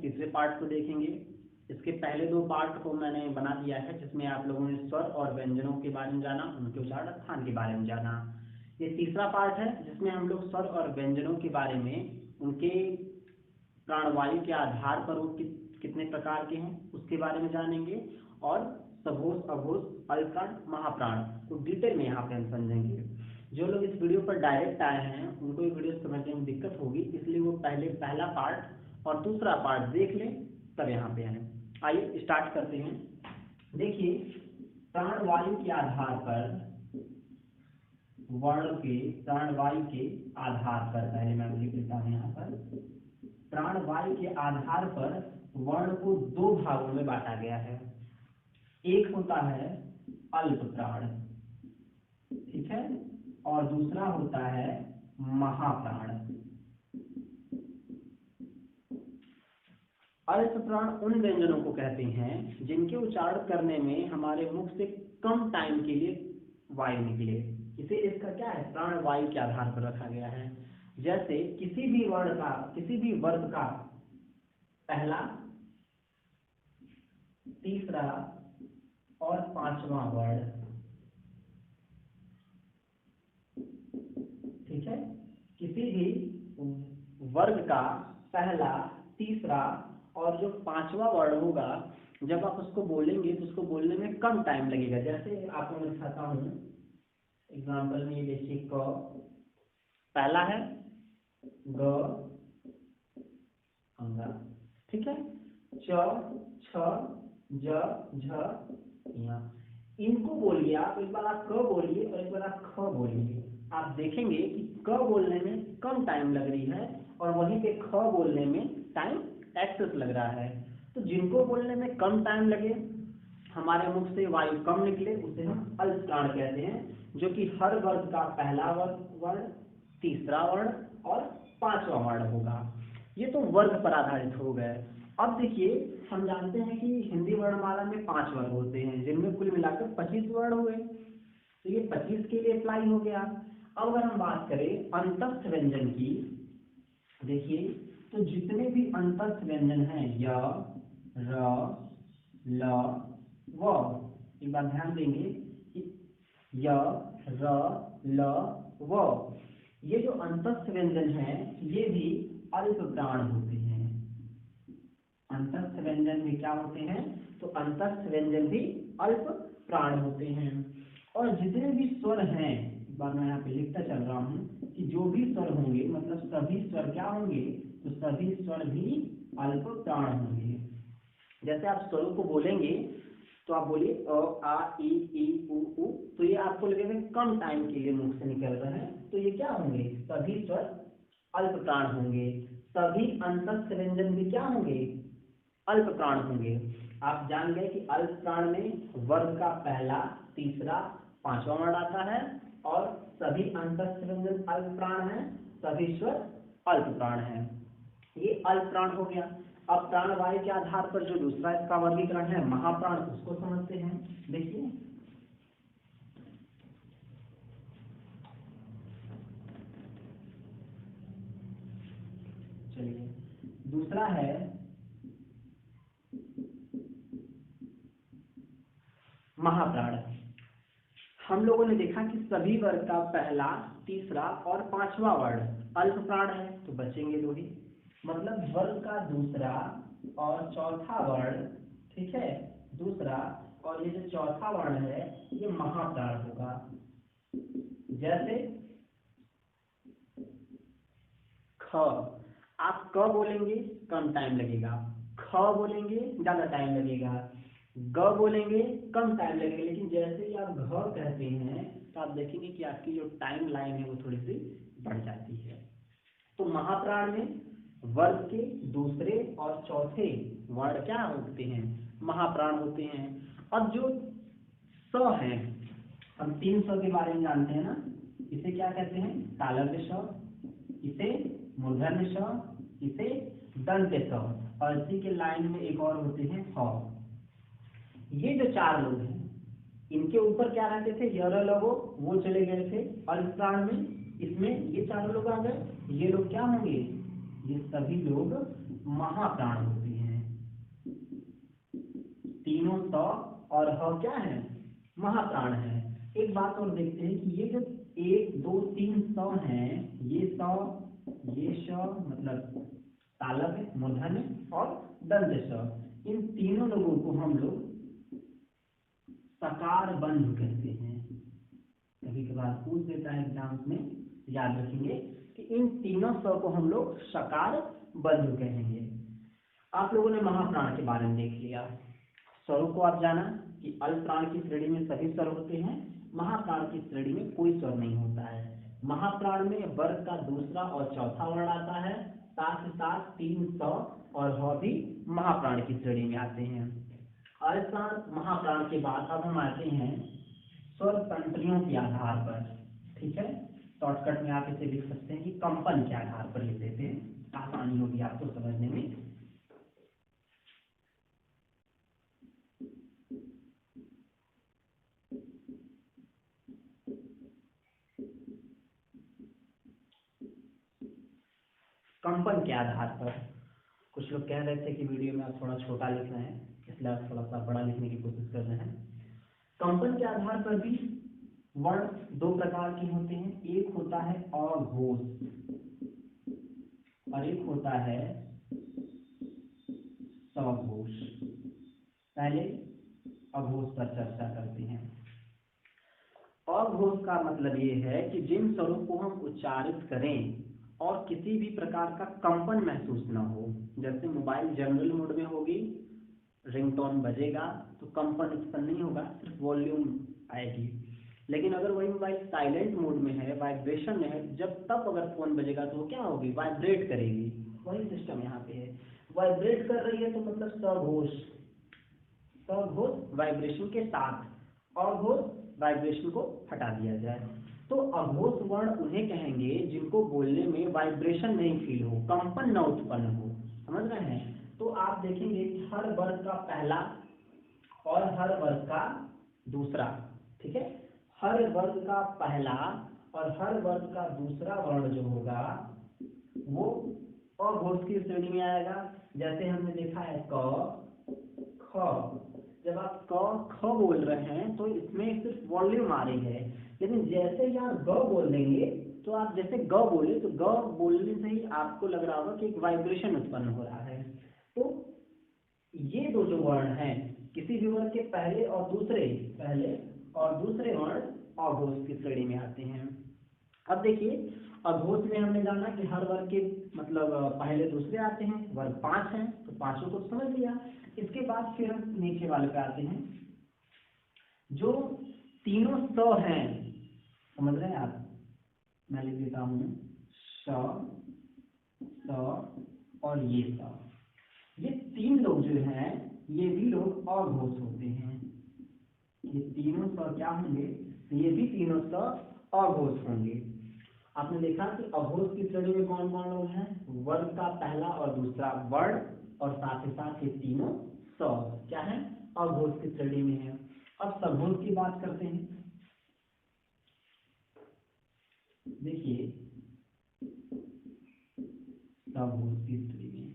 तीसरे पार्ट को देखेंगे। इसके पहले 2 पार्ट को मैंने बना दिया है, जिसमें आप लोगों ने स्वर और व्यंजनों के बारे में जाना, उनके उच्चारण स्थान के बारे में जाना। ये तीसरा पार्ट है जिसमें हम लोग स्वर और व्यंजनों के बारे में, उनके प्राणवायु के आधार पर वो कितने प्रकार के हैं उसके बारे में जानेंगे, और सघोष, अघोष, अल्पप्राण, महाप्राण तो डिटेल में यहाँ पे हम समझेंगे। जो लोग इस वीडियो पर डायरेक्ट आए हैं उनको ये वीडियो समझने में दिक्कत होगी, इसलिए वो पहला पार्ट और दूसरा पार्ट देख लें तब यहाँ पे आए। आइए स्टार्ट करते हैं। देखिए, प्राणवायु के आधार पर, वर्ण के प्राणवायु के आधार पर, पहले मैं लिख लेता हूँ यहाँ पर, प्राणवायु के आधार पर वर्ण को 2 भागों में बांटा गया है। एक होता है अल्प प्राण, ठीक है, और दूसरा होता है महाप्राण। अल्प प्राण उन व्यंजनों को कहते हैं जिनके उच्चारण करने में हमारे मुख से कम टाइम के लिए वायु निकले। इसे इसका क्या है, प्राणवायु के आधार पर रखा गया है। जैसे किसी भी वर्ण का, किसी भी वर्ग का पहला, तीसरा और 5वां वर्ण, ठीक है, किसी भी वर्ग का पहला, तीसरा और जो 5वां वर्ण होगा, जब आप उसको बोलेंगे तो उसको बोलने में कम टाइम लगेगा। जैसे आपको मैं दिखाता हूँ एग्जाम्पल में, देखिए क पहला है, ग अंगा, ठीक है, च, छ, ज, झ, ञ। इनको बोलिए आप, एक बार आप क बोलिए और एक बार आप ख बोलिए। आप देखेंगे कि क बोलने में कम टाइम लग रही है और वहीं पे ख बोलने में टाइम एक्सेस लग रहा है। तो जिनको बोलने में कम टाइम लगे, हमारे मुख से वायु कम निकले, उसे हम अल्प प्राण कहते हैं, जो कि हर वर्ग का पहला वर्ण, तीसरा वर्ण और 5वां वर्ण होगा। ये तो वर्ग पर आधारित हो गए। अब देखिए, हम जानते हैं कि हिंदी वर्णमाला में 5 वर्ग होते हैं, जिनमें कुल मिलाकर 25 वर्ण हुए। तो ये 25 के लिए अप्लाई हो गया। अब अगर हम बात करें अंतस्थ व्यंजन की, देखिए, तो जितने भी अंतस्थ व्यंजन हैं, य, र, ल, व, एक बार ध्यान देंगे कि य, र, ल, व, ये जो अंतस्थ व्यंजन हैं ये भी अल्प प्राण होते हैं। अंतस्थ व्यंजन भी क्या होते हैं, तो अंतस्थ व्यंजन भी अल्प प्राण होते हैं। और जितने भी स्वर हैं, एक बार मैं यहाँ पे लिखता चल रहा हूँ कि जो भी स्वर होंगे, मतलब सभी स्वर क्या होंगे, तो सभी स्वर भी अल्प प्राण होंगे। जैसे आप स्वरों को बोलेंगे तो आप बोलिए अ, आ, ई, उ, ऊ, तो ये आपको लगेगा कम टाइम के लिए मुख से निकल रहे हैं, तो ये क्या होंगे, सभी स्वर अल्प प्राण होंगे। सभी अंतस्थ व्यंजन भी क्या होंगे, अल्प प्राण होंगे। आप जान गए कि अल्प प्राण में वर्ग का पहला, तीसरा, 5वां वर्ण आता है, और सभी अंतस्थ व्यंजन अल्प प्राण हैं, सभी स्वर अल्प प्राण हैं। ये अल्प प्राण हो गया। अब प्राणवायु के आधार पर जो दूसरा इसका वर्गीकरण है महाप्राण, उसको समझते हैं। देखिए, चलिए, दूसरा है महाप्राण। हम लोगों ने देखा कि सभी वर्ग का पहला, तीसरा और 5वां वर्ण अल्प प्राण है, तो बचेंगे 2 ही, मतलब वर्ग का दूसरा और चौथा वर्ण, ठीक है, दूसरा और ये जो चौथा वर्ण है ये महाप्राण होगा। जैसे ख, आप क बोलेंगे कम टाइम लगेगा, ख बोलेंगे ज्यादा टाइम लगेगा, ग बोलेंगे कम टाइम लगेगा, लेकिन जैसे ही आप घ कहते हैं तो आप देखेंगे कि आपकी जो टाइम लाइन है वो थोड़ी सी बढ़ जाती है। तो महाप्राण में वर्ग के दूसरे और चौथे वर्ण क्या होते हैं, महाप्राण होते हैं। अब जो स है, हम 3 स के बारे में जानते हैं ना, इसे क्या कहते हैं, तालव्य स, इसे मूर्धन्य स, इसे दंत्य स, और इसी के लाइन में एक और होते हैं ह। ये जो 4 लोग हैं, इनके ऊपर क्या रहते थे, य, र, ल, वो चले गए थे अल्प प्राण में, इसमें ये 4 लोग आ गए। ये लोग क्या होंगे, ये सभी लोग महाप्राण होते हैं। तीनों स और ह क्या है, महाप्राण है। एक बात और देखते हैं कि ये जो 1 2 3 स हैं, ये स ये श मतलब तालव्य मूर्धन्य और दंत स, इन तीनों लोगों को हम लोग सकार बंध कहते हैं। कभी कभार पूछ देता है एग्जाम में, याद रखेंगे कि इन तीनों स को हम लोग सकार बंध कहेंगे। आप लोगों ने महाप्राण के बारे में देख लिया। स्वरों को आप जाना कि अल्प प्राण की श्रेणी में सभी स्वर होते हैं, महाप्राण की श्रेणी में कोई स्वर नहीं होता है। महाप्राण में वर्ग का दूसरा और चौथा वर्ण आता है, साथ ही साथ 3 स और ह भी महाप्राण की श्रेणी में आते हैं। अल्प प्राण महाप्राण के बाद अब हम आते हैं स्वर तंत्रियों के आधार पर। ठीक है, शॉर्टकट में आप इसे लिख सकते हैं कि कंपन के आधार पर लिख देते हैं, आसानी होगी आपको समझने में। कंपन के आधार पर कुछ लोग कह रहे थे कि वीडियो में आप थोड़ा छोटा लिख रहे हैं, इसलिए आप थोड़ा सा बड़ा लिखने की कोशिश कर रहे हैं। कंपन के आधार पर भी वर्ण 2 प्रकार के होते हैं, एक होता है अघोष और एक होता है सघोष। पहले अघोष पर चर्चा करते हैं। अघोष का मतलब ये है कि जिन स्वरों को हम उच्चारित करें और किसी भी प्रकार का कंपन महसूस न हो। जैसे मोबाइल जनरल मोड में होगी, रिंगटोन बजेगा तो कंपन उत्पन्न नहीं होगा, सिर्फ वॉल्यूम आएगी। लेकिन अगर वही मोबाइल साइलेंट मोड में है, वाइब्रेशन में है, जब तब अगर फोन बजेगा तो वो क्या होगी, वाइब्रेट करेगी। वही सिस्टम यहाँ पे है, वाइब्रेट कर रही है तो मतलब सघोष। सघोष वाइब्रेशन के साथ, अघोष वाइब्रेशन को हटा दिया जाए। तो अघोष वर्ण उन्हें कहेंगे जिनको बोलने में वाइब्रेशन नहीं फील हो, कंपन न उत्पन्न हो। समझ रहे हैं? तो आप देखेंगे कि हर वर्ग का पहला और हर वर्ग का दूसरा, ठीक है, हर वर्ग का पहला और हर वर्ग का दूसरा वर्ण जो होगा वो अघोष की श्रेणी में आएगा। जैसे हमने देखा है क ख, जब आप क ख बोल रहे हैं तो इसमें सिर्फ वॉल्यूम आ रही है, लेकिन जैसे ही आप ग बोल देंगे तो आप जैसे ग बोले तो ग बोलने से ही आपको लग रहा होगा कि एक वाइब्रेशन उत्पन्न हो रहा है। तो ये दो जो वर्ण हैं, किसी भी वर्ण के पहले और दूसरे वर्ण अघोष की श्रेणी में आते हैं। अब देखिए, अघोष में हमने जाना कि हर वर्ग के मतलब पहले दूसरे आते हैं, वर्ग 5 हैं तो पांचों को समझ लिया। इसके बाद फिर हम नीचे वाले पे आते हैं, जो तीनों स हैं, समझ रहे हैं आप? मैं लिख देता हूं स, और ये स। ये 3 लोग जो हैं ये भी लोग अघोष होते हैं। ये तीनों स क्या होंगे? ये भी तीनों स अघोष होंगे। आपने देखा कि अघोष की श्रेणी में कौन कौन लोग हैं? वर्ग का पहला और दूसरा वर्ण और साथ ही साथ ये तीनों स क्या है? अघोष की श्रेणी में है। अब सघोष की बात करते हैं। देखिए, सघोष की श्रेणी में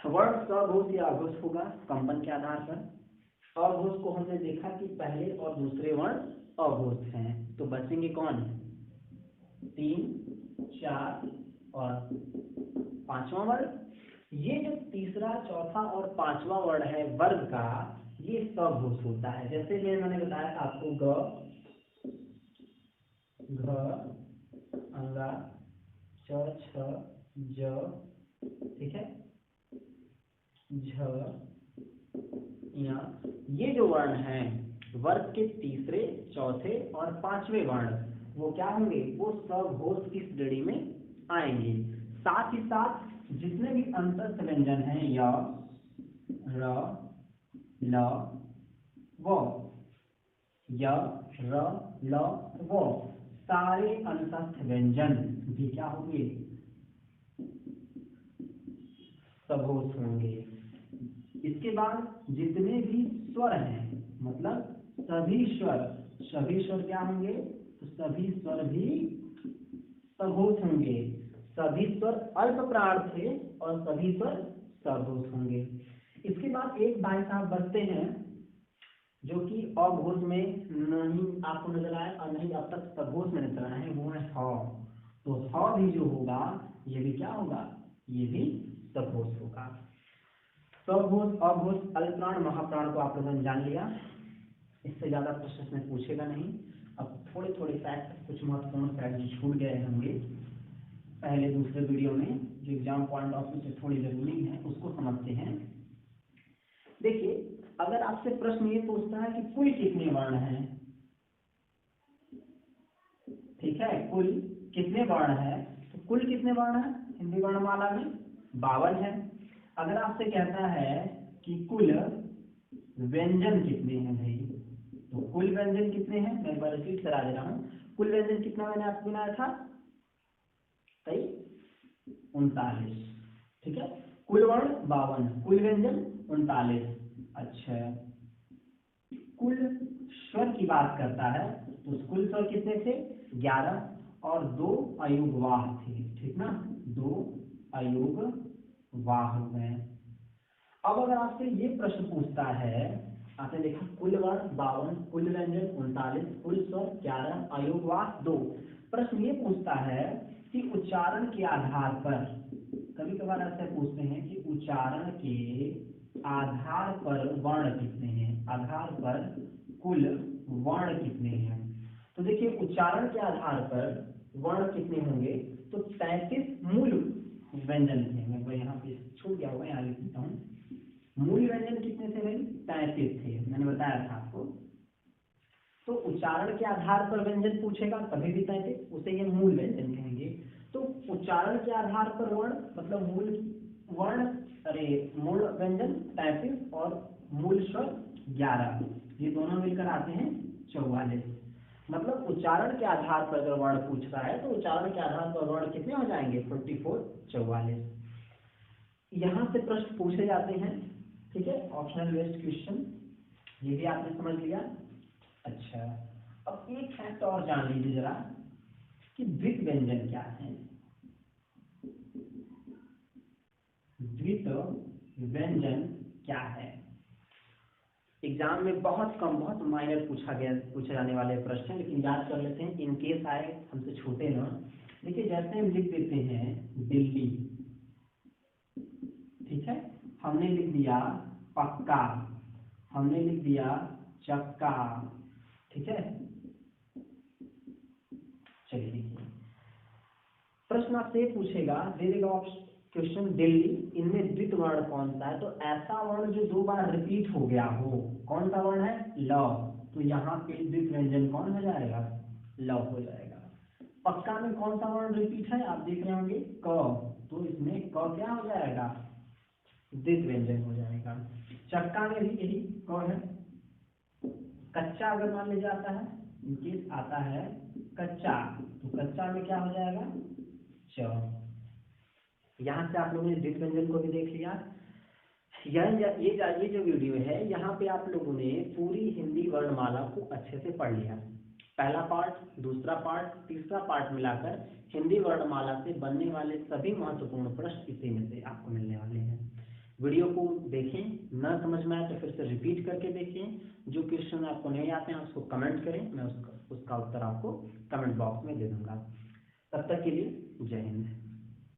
वर्ण सघोष या अघोष होगा कंपन के आधार पर। अघोष को हमने देखा कि पहले और दूसरे वर्ण अघोष हैं, तो बचेंगे कौन? 3, 4 और 5वां वर्ण। ये जो तीसरा, चौथा और 5वां वर्ण है वर्ग का, ये सघोष होता है। जैसे मैंने बताया था आपको ग, घ, अंगा, च, छ, ज, ठीक है, झ, य, ये जो वर्ण हैं वर्ग के तीसरे, चौथे और 5वें वर्ण, वो क्या होंगे? वो सघोष की श्रेणी में आएंगे। साथ ही साथ जितने भी अंतस्थ व्यंजन हैं य, र, ल, व, य, र, ल, व, सारे अंतस्थ व्यंजन भी क्या होंगे? सघोष होंगे। इसके बाद जितने भी स्वर हैं, मतलब सभी स्वर क्या होंगे? तो सभी स्वर भी सघोष होंगे। सभी स्वर अल्प प्राण थे और सभी स्वर सघोष होंगे। इसके बाद एक भाई साहब बचते हैं जो कि अघोष में नहीं आपको नजर आए और नहीं अब तक सघोष में नजर आए हैं, वो है ह। तो ह भी जो होगा ये भी क्या होगा, ये भी सघोष होगा। सघोष, अघोष, अल्पप्राण, महाप्राण को आप लोगों ने जान लिया। इससे ज्यादा प्रश्न इसमें पूछेगा नहीं। अब थोड़े थोड़े फैक्ट, कुछ महत्वपूर्ण फैक्ट जो छूट गए होंगे पहले दूसरे वीडियो में, जो एग्जाम पॉइंट ऑफ व्यू से थोड़ी जरूरी है, उसको समझते हैं। देखिए, अगर आपसे प्रश्न ये पूछता है कि कुल कितने वर्ण हैं, ठीक है, कुल कितने वर्ण है, तो कुल कितने वर्ण है हिंदी वर्णमाला में 52 है। अगर आपसे कहता है कि कुल व्यंजन कितने हैं भाई, तो कुल व्यंजन कितने हैं, मैं एक बार रिपीट करा दे रहा हूँ। कुल व्यंजन कितना मैंने आपको बनाया था, 39, ठीक है। कुल वर्ण 52, कुल व्यंजन 39। अच्छा, कुल स्वर की बात करता है तो कुल स्वर कितने थे, 11 और 2 अयुग्वाह थे, ठीक ना, 2 अयुग्वाह हो गए। अब अगर आपसे ये प्रश्न पूछता है, आपने देखा कुल वर्ण 52, कुल व्यंजन 39, कुल स्वर 11, अयुग्वाह 2। प्रश्न ये पूछता है कि उच्चारण के आधार पर, कभी कभार ऐसे पूछते हैं कि उच्चारण के आधार पर वर्ण कितने हैं, आधार पर कुल वर्ण कितने हैं। तो देखिए, उच्चारण के आधार पर वर्ण कितने होंगे, तो 33 मूल व्यंजन थे। मैं यहाँ पे छूट गया होगा, यहाँ लिख देता हूँ। मूल व्यंजन कितने थे भाई, 33 थे, मैंने बताया था आपको। तो उच्चारण के आधार पर व्यंजन पूछेगा कभी भी 33, उसे ये मूल व्यंजन कहेंगे। तो उच्चारण के आधार पर वर्ण मतलब मूल वर्ण, मूल व्यंजन 33 और मूल स्वर 11, ये दोनों मिलकर आते हैं 44। मतलब उच्चारण के आधार पर अगर वर्ण पूछ रहा है तो उच्चारण के आधार पर वर्ण कितने हो जाएंगे, 44, 44। यहाँ से प्रश्न पूछे जाते हैं, ठीक है, ऑप्शनल बेस्ड क्वेश्चन, ये भी आपने समझ लिया। अच्छा, अब एक फैक्ट और जान लीजिए जरा कि द्वित व्यंजन क्या है। द्वित व्यंजन क्या है, एग्जाम में बहुत कम, बहुत माइनर पूछे जाने वाले प्रश्न हैं, लेकिन याद कर लेते हैं इन केस आए हमसे छूटे ना। देखिए, जैसे हम लिख देते हैं दिल्ली, ठीक है, हमने लिख दिया पक्का, हमने लिख दिया चक्का, ठीक है। चलिए देखिए, प्रश्न आपसे पूछेगा, दे देगा क्वेश्चन दिल्ली, इनमें द्वित वर्ण कौन सा है, तो ऐसा वर्ण जो 2 बार रिपीट हो गया हो, कौन सा वर्ण है, ल। तो यहाँ पे द्वित व्यंजन कौन हो जाएगा, ल हो जाएगा। पक्का में कौन सा वर्ण रिपीट है, आप देख रहे होंगे क, तो इसमें क क्या हो जाएगा, द्वित व्यंजन हो जाएगा। चक्का में भी यही क है। कच्चा अगर मान लिया जाता है, इनकेस आता है कच्चा, तो कच्चा में क्या हो जाएगा, च। यहाँ से आप लोगों ने द्वित व्यंजन को भी देख लिया। ये जो वीडियो है, यहाँ पे आप लोगों ने पूरी हिंदी वर्णमाला को अच्छे से पढ़ लिया। पहला पार्ट, दूसरा पार्ट, तीसरा पार्ट मिलाकर हिंदी वर्णमाला से बनने वाले सभी महत्वपूर्ण प्रश्न इसी में से आपको मिलने वाले हैं। वीडियो को देखें, न समझ में आए तो फिर से रिपीट करके देखें। जो क्वेश्चन आपको नहीं आते हैं उसको कमेंट करें, मैं उसका उत्तर आपको कमेंट बॉक्स में दे दूंगा। तब तक के लिए जय हिंद।